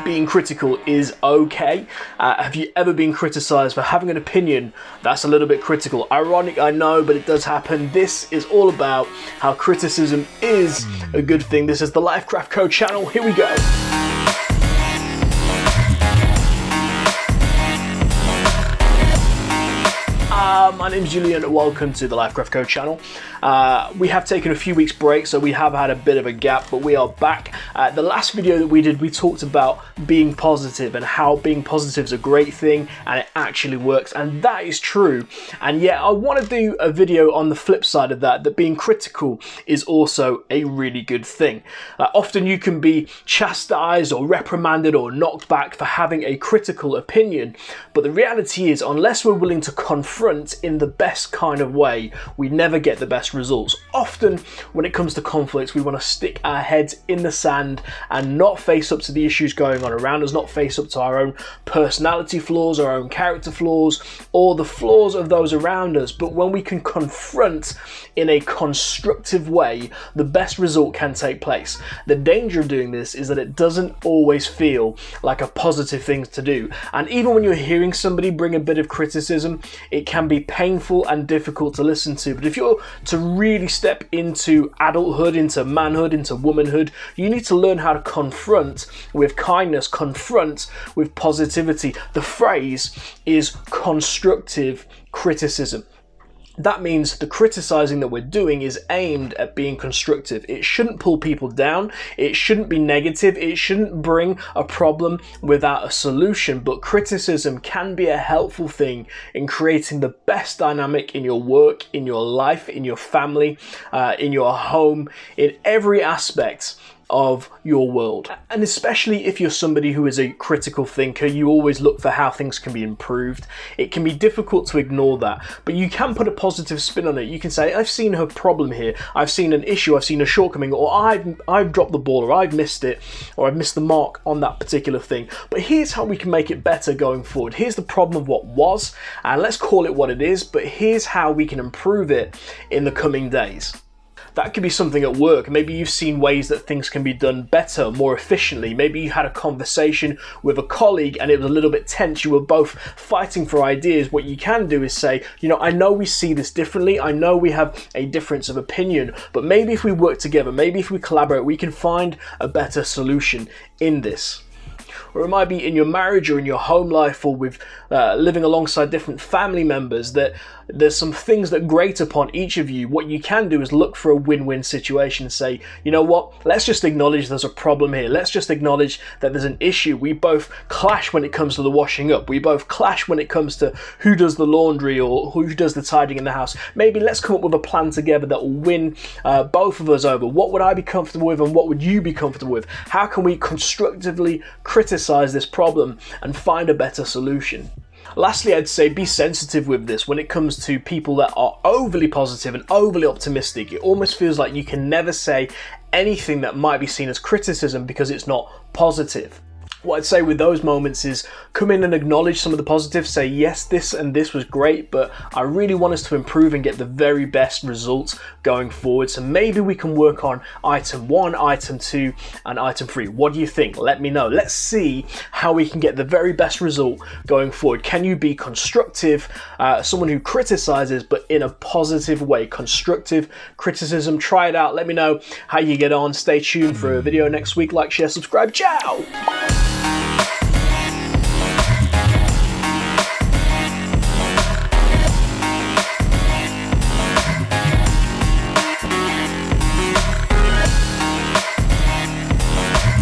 Being critical is okay. Have you ever been criticized for having an opinion that's a little bit critical? Ironic, I know, but it does happen. This is all about how criticism is a good thing. This is the Lifecraft Co channel. Here we go. My name's Julian, welcome to the Lifecraft Co channel. We have taken a few weeks break, so we have had a bit of a gap, but we are back. The last video that we did, we talked about being positive and how being positive is a great thing and it actually works, and that is true. And yet I want to do a video on the flip side of that, that being critical is also a really good thing. Often you can be chastised or reprimanded or knocked back for having a critical opinion, but the reality is, unless we're willing to confront in the best kind of way, we never get the best results. Often when it comes to conflicts, we want to stick our heads in the sand and not face up to the issues going on around us, not face up to our own personality flaws, our own character flaws, or the flaws of those around us. But when we can confront in a constructive way, the best result can take place. The danger of doing this is that it doesn't always feel like a positive thing to do. And even when you're hearing somebody bring a bit of criticism, it can be painful and difficult to listen to. But if you're to really step into adulthood, into manhood, into womanhood, you need to learn how to confront with kindness, confront with positivity. The phrase is constructive criticism. That means the criticizing that we're doing is aimed at being constructive. It shouldn't pull people down. It shouldn't be negative. It shouldn't bring a problem without a solution. But criticism can be a helpful thing in creating the best dynamic in your work, in your life, in your family, in your home, in every aspect of your world. And especially if you're somebody who is a critical thinker, you always look for how things can be improved. It can be difficult to ignore that, but you can put a positive spin on it. You can say, I've seen a problem here, I've seen an issue, I've seen a shortcoming, or I've dropped the ball, or I've missed it, or I've missed the mark on that particular thing. But here's how we can make it better going forward. Here's the problem of what was, and let's call it what it is, but here's how we can improve it in the coming days. That could be something at work. Maybe you've seen ways that things can be done better, more efficiently. Maybe you had a conversation with a colleague and it was a little bit tense. You were both fighting for ideas. What you can do is say, I know we see this differently. I know we have a difference of opinion, but maybe if we work together, maybe if we collaborate, we can find a better solution in this. Or it might be in your marriage or in your home life, or with living alongside different family members, that there's some things that grate upon each of you. What you can do is look for a win-win situation and say, you know what, let's just acknowledge there's a problem here. Let's just acknowledge that there's an issue. We both clash when it comes to the washing up. We both clash when it comes to who does the laundry or who does the tidying in the house. Maybe let's come up with a plan together that will win both of us over. What would I be comfortable with and what would you be comfortable with? How can we constructively criticize this problem and find a better solution? Lastly, I'd say be sensitive with this. When it comes to people that are overly positive and overly optimistic, it almost feels like you can never say anything that might be seen as criticism because it's not positive. What I'd say with those moments is come in and acknowledge some of the positives, say yes, this and this was great, but I really want us to improve and get the very best results going forward. So maybe we can work on item 1, item 2, and item 3. What do you think? Let me know. Let's see how we can get the very best result going forward. Can you be constructive, someone who criticizes, but in a positive way? Constructive criticism. Try it out. Let me know how you get on. Stay tuned for a video next week. Like, share, subscribe. Ciao!